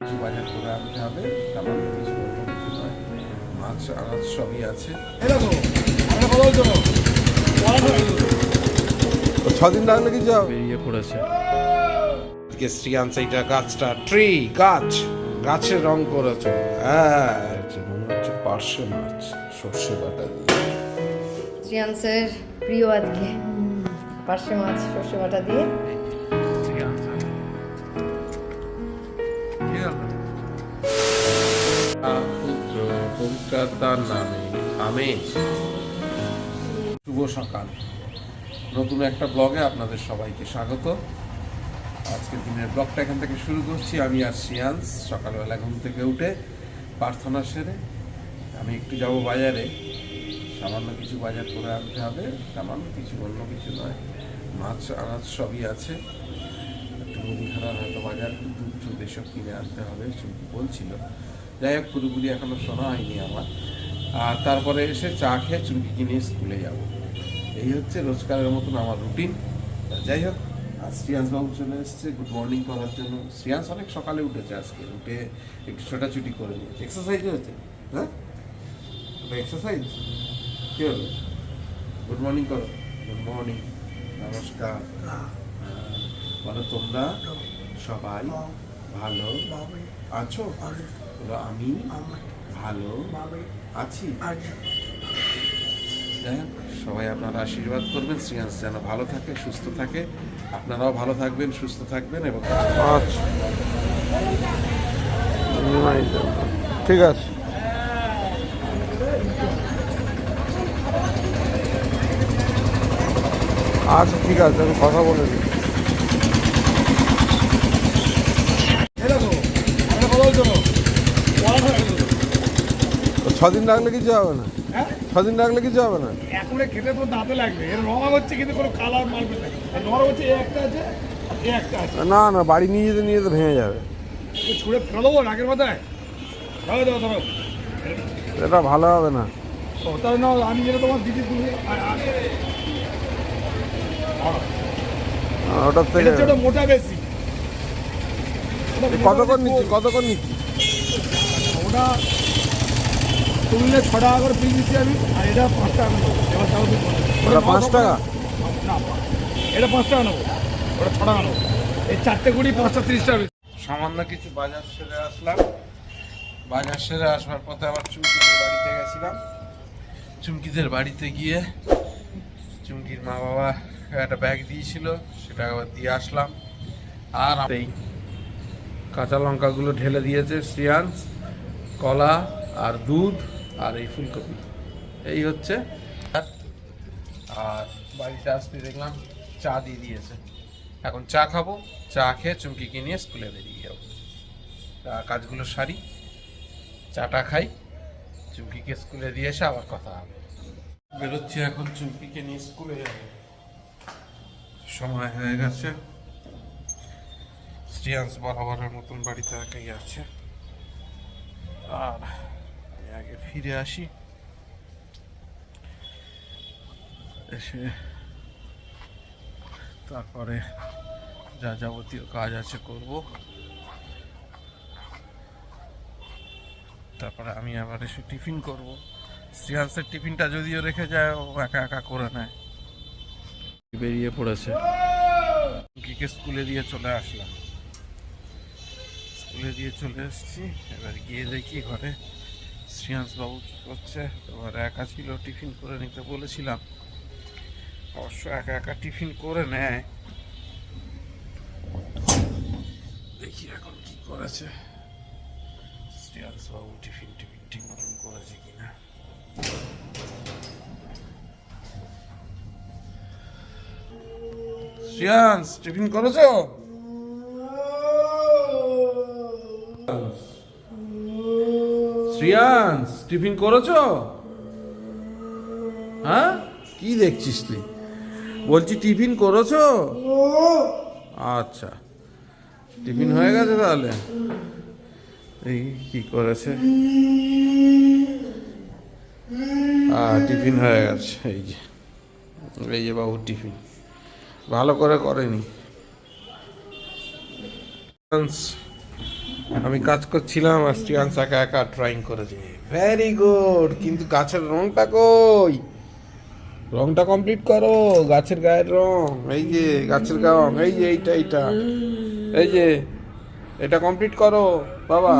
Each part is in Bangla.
কিছু বাজার করে আনতে হবে, সামান্য কিছু অন্য কিছু নয়, মাছ আনাজ সবই আছে। ছদিন রাখলে কিছু হবে। বেরিয়ে পড়েছে শ্রিয়াংশ, এইটা গাছটা ট্রি গাছ, গাছের রং করেছে। হ্যাঁ, মনে হচ্ছে পার্শে মাছ সর্ষে বাটা দিয়ে। শ্রিয়াংশের প্রিয় আজকে পার্শে মাছ সর্ষে বাটা দিয়ে। পুত্র পবিত্রতার নামে আমেন। শুভ সকাল, নতুন একটা ব্লগে আপনাদের সবাইকে স্বাগত। আজকের দিনের ব্লগটা এখান থেকে শুরু করছি। আমি আর শ্রিয়াংশ সকালবেলা ঘুম থেকে উঠে প্রার্থনা সেরে আমি একটু যাব বাজারে, সামান্য কিছু বাজার করে আনতে হবে, সামান্য কিছু অন্য কিছু নয়, মাছ আনাজ সবই আছে। একটু মুদিখানার হয়তো বাজার, দুধ টুধ এসব কিনে আনতে হবে চুমকি বলছিল। যাই হোক, পুরোপুরি এখনো শোনা হয়নি আমার। আর তারপরে এসে চা খেয়ে চুমকিকে নিয়ে স্কুলে যাব। এই হচ্ছে রোজকারের মতন আমার রুটিন। যাই হোক, আর শ্রিয়াংশ বাবু চলে এসছে গুড মর্নিং করার জন্য। শ্রিয়াংশ অনেক সকালে উঠেছে আজকে, উঠে একটু ছোটাছুটি করে নিয়েছে। এক্সারসাইজ হয়েছে? হ্যাঁ, এক্সারসাইজ কি হলো? গুড মর্নিং করো। গুড মর্নিং, নমস্কার। বলো তোমরা সবাই ভালো আছো? বলো আমি ভালো আছি। যাই হোক, সবাই আপনারা আশীর্বাদ করবেন শ্রিয়াংশ যেন ভালো থাকে, সুস্থ থাকে। আপনারাও ভালো থাকবেন, সুস্থ থাকবেন। এবং আচ্ছা, ঠিক আছে। আচ্ছা ঠিক আছে, আমি কথা বলে নিই। ছদিন রাখলে কিছু হবে না। ছদিন রাখলে কিছু হবে না। এখন খেতে তো দাঁতে লাগবে, এর রং হচ্ছে কিন্তু কোনো কালার মারবে না। নরম হচ্ছে এই একটা আছে, এই একটা আছে। না না, বাড়ি নিয়ে যেতে ভেঙে যাবে। ছুঁড়ে ফেলে দেবো নাকের মাথায়। ধরো ধরো ধরো, এটা ভালো হবে না। তাহলে না, আমি যেটা তোমার দিদি তুমি ওটার থেকে ওটা মোটা বেশি। কতক্ষণ নিচ্ছি? ওটা তুললে 6 টাকা করে পিস দিচ্ছি আমি, আর এটা 5 টাকা নেবো। এবার তাও ওটা 5 টাকা? না, এটা 5 টাকা নেবো, ওটা 6 টাকা নেবো। এই 4টে কুড়ি 5টা 30 টাকা। সামান্য কিছু বাজার সেরে আসলাম। বাজার সেরে আসবার পথে আবার চুমকিদের বাড়িতে গেছিলাম। চুমকিদের বাড়িতে গিয়ে চুমকির মা বাবা একটা ব্যাগ দিয়েছিল, সেটা আবার দিয়ে আসলাম। আর এই কাঁচা লঙ্কাগুলো ঢেলে দিয়েছে শ্রিয়াংশ, কলা আর দুধ আর এই ফুলকপি, এই হচ্ছে। আর বাড়িতে আসতে দেখলাম চা দিয়ে দিয়েছে। এখন চা খাবো, চা খেয়ে চুমকিকে নিয়ে স্কুলে বেরিয়ে যাবো। কাজগুলো সারি, চাটা খাই, চুমকিকে স্কুলে দিয়ে এসে আবার কথা হবে। বেরোচ্ছি এখন, চুমকিকে নিয়ে স্কুলে যাবো, সময় হয়ে গেছে। শ্রিয়াংশ বরাবরের মতন বাড়িতে একাই আছে। আর আগে ফিরে আসি, এসে তারপরে যা যাবতীয় কাজ আছে করব। তারপরে আমি আবার এসে টিফিন করব। শ্রিয়াংশের টিফিনটা যদিও রেখে যায়, ও একা একা করে নেয়। বেরিয়ে পড়েছে, চুমকিকে স্কুলে দিয়ে চলে আসলাম। স্কুলে দিয়ে চলে এসেছি, এবার গিয়ে দেখি ঘরে শ্রিয়াংশ বাবু কী করছে। এবার একা ছিল, টিফিন করে নিতে বলেছিলাম, অবশ্য একা একা টিফিন করে নেয়। দেখি এখন কি করেছে শ্রিয়াংশ বাবু, টিফিন ঠিক মতন করেছে কিনা। শ্রিয়াংশ, টিফিন করেছো? শ্রিয়াংশ, টিফিন করেছো? হ্যাঁ, কি দেখছিস তুই? বলছি টিফিন করেছো? আচ্ছা, টিফিন হয়ে গেছে তাহলে। এই কি করেছে, টিফিন হয়ে গেছে। এই যে বাবুর টিফিন ভালো করে করেনি। আমি কাজ করছিলাম আর শ্রিয়াংশ একা একা ড্রয়িং করেছে। ভেরি গুড, কিন্তু গাছের রংটা কই? রংটা কমপ্লিট করো, গাছের গায়ের রং। এই যে গাছের রং, এই যে এইটা এই যে এটা কমপ্লিট করো বাবা।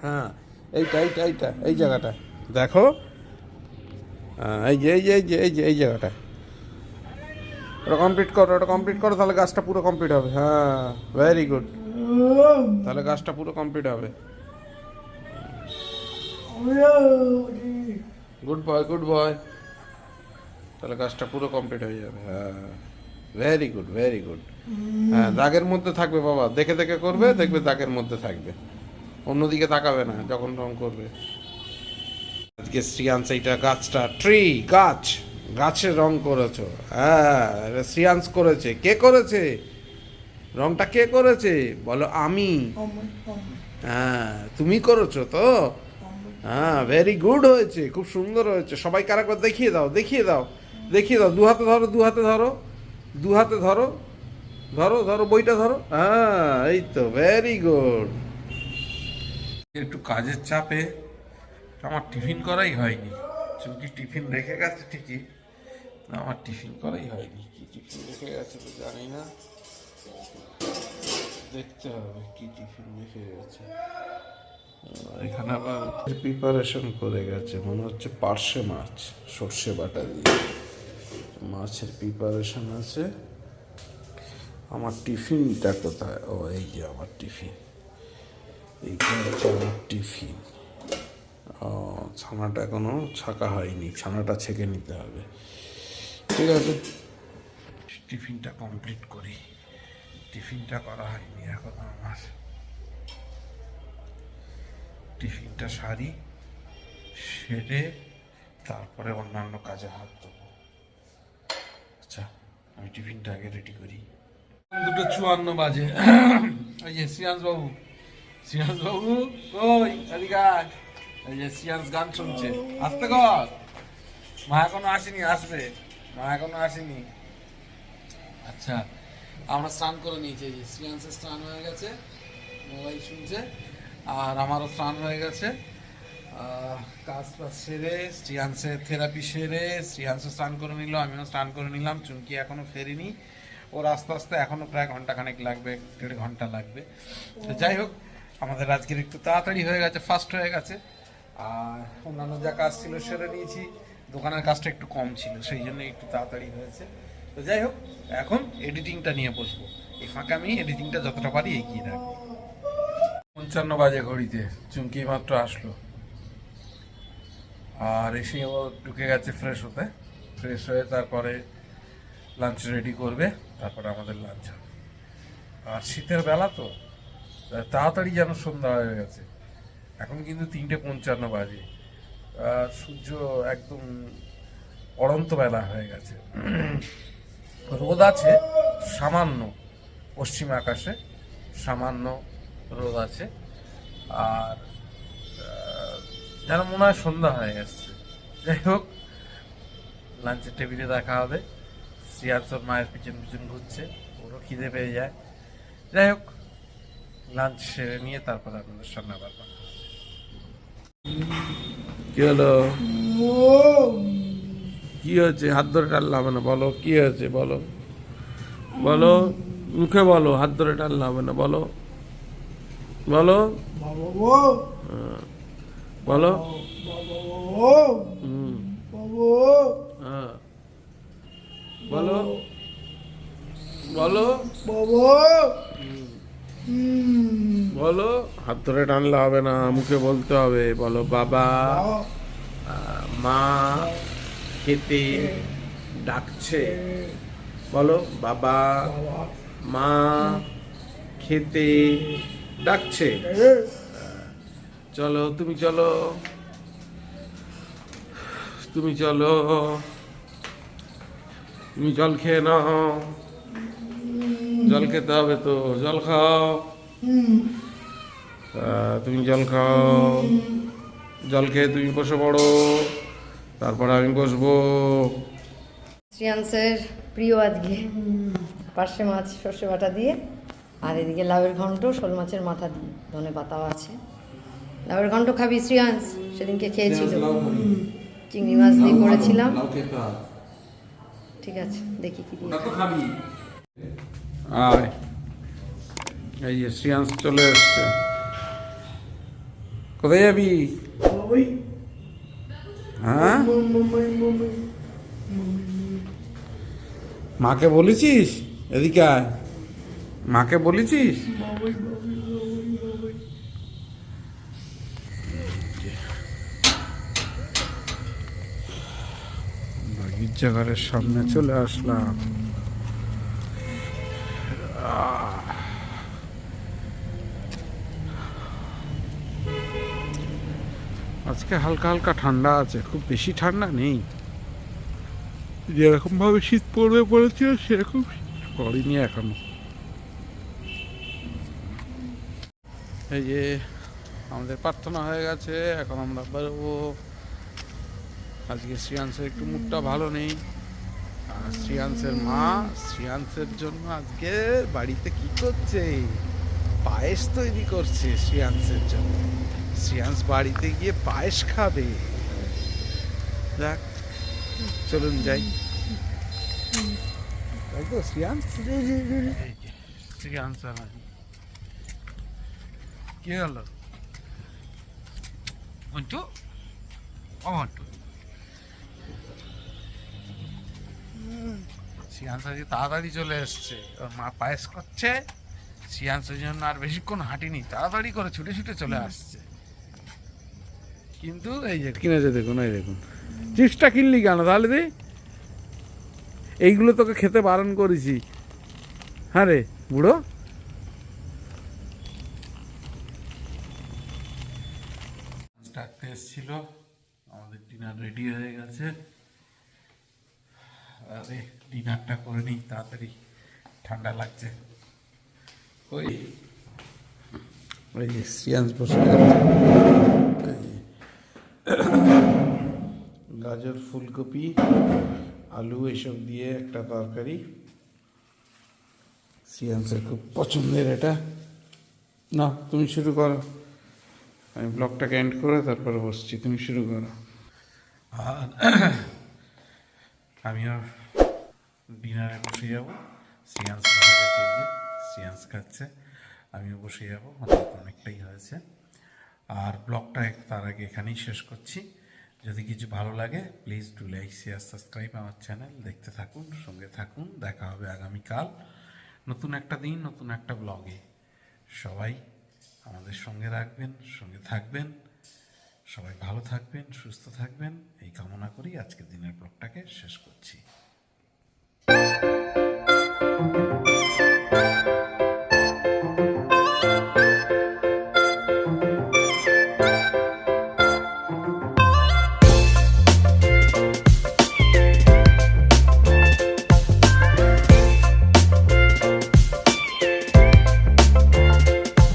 হ্যাঁ এইটা এই জায়গাটা দেখো। এই যে এই জায়গাটা ওটা কমপ্লিট করো, তাহলে গাছটা পুরো কমপ্লিট হবে। হ্যাঁ ভেরি গুড, তাহলে গাছটা পুরো কমপ্লিট হবে। গুড বয়, তাহলে গাছটা পুরো কমপ্লিট হয়ে যাবে। হ্যাঁ ভেরি গুড। হ্যাঁ দাগের মধ্যে থাকবে বাবা, দেখে দেখে করবে, দেখবে দাগের মধ্যে থাকবে, অন্যদিকে তাকাবে না যখন রং করবে। আজকে শ্রিয়াংশ এইটা গাছটা গাছের রং করেছো। হ্যাঁ শ্রিয়াংশ করেছে। কে করেছে রংটা? কে করেছে বলো? আমি। হ্যাঁ তুমি করেছো তো? হ্যাঁ ভেরি গুড হয়েছে, খুব সুন্দর হয়েছে। সবাইকে আরেকবার দেখিয়ে দাও। দু হাতে ধরো বইটা ধরো। হ্যাঁ এই তো ভেরি গুড। একটু কাজের চাপে আমার টিফিন করাই হয়নি। চুমকি টিফিন রেখে গেছে ঠিকই, আমার টিফিন করাই হয়নি। কি টিফিন রেখে গেছে তো জানি না, দেখতে হবে কি টিফিন রেখে গেছে। এখানে আবার প্রিপারেশন করে গেছে, মনে হচ্ছে পার্শে মাছ সর্ষে বাটা দিয়ে মাছের প্রিপারেশন আছে। আমার টিফিনটা কোথায়? ও এই যে আমার টিফিন, এইটা হচ্ছে আমার টিফিন। ও ছানাটা এখনো ছাকা হয়নি, ছানাটা ছেঁকে নিতে হবে। ঠিক আছে, টিফিনটা কমপ্লিট করি। টিফিনটা করা হয়নি এখনো আমার। টিফিনটা সারি, সেরে তারপরে অন্যান্য কাজে হাত দেবো। আচ্ছা আমি টিফিনটা আগে রেডি করি। 2:54 বাজে। এই যে শ্রিয়াংশ বাবু কই? এদিকে আয়। এই যে শ্রিয়াংশ গান শুনছে। আসতে কর, মা এখনো আসেনি, আসবে। মা এখনো আসেনি। আচ্ছা আমরা স্নান করে নিয়েছি। এই যে শ্রিয়াংশের স্নান হয়ে গেছে, মোবাইল শুনছে, আর আমারও স্নান হয়ে গেছে। কাজ টাজ সেরে শ্রিয়াংশের থেরাপি সেরে শ্রিয়াংশ স্নান করে নিল, আমিও স্নান করে নিলাম। চুমকি এখনো ফেরিনি, ওর আস্তে আস্তে এখনো প্রায় ঘন্টাখানেক লাগবে, 1.5 ঘন্টা লাগবে। তো যাই হোক, আমাদের আজকের একটু তাড়াতাড়ি হয়ে গেছে, ফাস্ট হয়ে গেছে। আর অন্যান্য যা কাজ ছিল সেরে নিয়েছি, দোকানের কাজটা একটু কম ছিল, সেই জন্য একটু তাড়াতাড়ি হয়েছে। তো যাই হোক, এখন এডিটিংটা নিয়ে বসবো। এই ফাঁকে আমি এডিটিংটা যতটা পারি এগিয়ে রাখবো। 55 বাজে ঘড়িতে, চুমকি মাত্র আসলো, আর এসে ও ঢুকে গেছে ফ্রেশ হতে। ফ্রেশ হয়ে তারপরে লাঞ্চ রেডি করবে, তারপরে আমাদের লাঞ্চ হবে। আর শীতের বেলা তো তাড়াতাড়ি যেন সন্ধ্যা হয়ে গেছে। এখন কিন্তু 3:55 বাজে, আর সূর্য একদম অড়ন্ত বেলা হয়ে গেছে। রোদ আছে সামান্য, পশ্চিম আকাশে সামান্য রোদ আছে, আর যেন মনে হয় সন্ধ্যা হয়ে গেছে। যাই হোক, লাঞ্চের টেবিলে দেখা হবে। শ্রিয়াংশ মায়ের পিছন পিছন ঘুরছে, ওরও খিদে পেয়ে যায়। যাই হোক, লাঞ্চ সেরে নিয়ে তারপর আপনাদের সামনে আবার কথা হবে। কি হলো? কি হয়েছে? হাত ধরে টানলে হবে না, বলো কি হয়েছে? বলো মুখে বলো, হাত ধরে টানলে হবে না, বলো বলো হ্যাঁ বলো বলো। হাত ধরে টানলে হবে না, মুখে বলতে হবে। বলো বাবা মা খেতে ডাকছে। বলো বাবা মা খেতে ডাকছে। চলো তুমি চলো তুমি জল খেয়ে নাও। জল খেতে হবে তো, জল খাও। তুমি জল খাও, জল খেয়ে তুমি বসে পড়ো, তারপরে আমি বসবো। শ্রিয়াংশের প্রিয় আজকে পার্শে মাছ সর্ষে বাটা দিয়ে আর এদিকে লাউয়ের ঘন্ট, শোল মাছের মাথা দিয়ে, ধনে পাতাও আছে। লাউয়ের ঘন্ট খাবি শ্রিয়াংশ? সেদিনকে খেয়েছিল, চিংড়ি মাছ দিয়ে করেছিলাম। ঠিক আছে, দেখি কি দিয়ে। আয়, এই যে শ্রিয়াংশ চলে এসছে। কোথায় যাবি? ওই হ্যাঁ, মাকে বলেছিস এদিকে আয়? মাকে বলেছিস? বাগিচা ঘরের সামনে চলে আসলাম। আজকে হালকা হালকা ঠান্ডা আছে, খুব বেশি ঠান্ডা নেই। যেরকম ভাবে শীত পড়বে পড়েছিল সেরকম শীত পড়েনি এখনো। এই যে আমাদের প্রার্থনা হয়ে গেছে, এখন আমরা বেরোবো। আজকে শ্রিয়াংশের একটু মুডটা ভালো নেই, আর শ্রিয়াংশের মা শ্রিয়াংশের জন্য আজকে বাড়িতে কি করছে, পায়েস তৈরি করছে শ্রিয়াংশের জন্য। শ্রিয়াংশ বাড়িতে গিয়ে পায়েস খাবে। যাক, চলুন যাই। তাই তো শ্রিয়াংশ? এই যে শ্রিয়াংশ আর আমি। কি হলো মন্টু? ও মন্টু, শ্রিয়াংশ আজকে তাড়াতাড়ি চলে এসছে। ওর মা পায়েস করছে, শ্রিয়াংশের জন্য আর বেশিক্ষণ হাঁটিনি, তাড়াতাড়ি করে ছুটে ছুটে চলে আসছে। কিন্তু এই যে কিনেছে, দেখুন, এই দেখুন। চিপসটা কিনলি কেন তাহলে? দি এইগুলো তোকে খেতে বারণ করেছি। হ্যাঁ রে বুড়ো। ডাকতে এসেছিল, আমাদের ডিনার রেডি হয়ে গেছে। আরে ডিনারটা করে নিই তাড়াতাড়ি, ঠান্ডা লাগছে। ওই ওই যে শ্রিয়াংশ বসে গেছে। গাজর, ফুলকপি, আলু এসব দিয়ে একটা তরকারি। শ্রিয়াংশের খুব পছন্দের এটা। না, তুমি শুরু করো, আমি ব্লগটাকে এন্ড করে তারপরে বসছি, তুমি শুরু করো। আর আমিও ডিনারে বসে যাবো। শ্রিয়াংশ বসে গেছে, এই যে শ্রিয়াংশ খাচ্ছে, আমিও বসে যাবো, অনেকটাই হয়েছে। আর ব্লগটা তার আগে এখানেই শেষ করছি। যদি কিছু ভালো লাগে please do like, share, subscribe আমার চ্যানেল। দেখতে থাকুন, সঙ্গে থাকুন। দেখা হবে আগামীকাল নতুন একটা দিন, নতুন একটা ব্লগে। সবাই আমাদের সঙ্গে রাখবেন, সঙ্গে থাকবেন। সবাই ভালো থাকবেন, সুস্থ থাকবেন, এই কামনা করি আজকের দিনের ব্লগটাকে শেষ করি।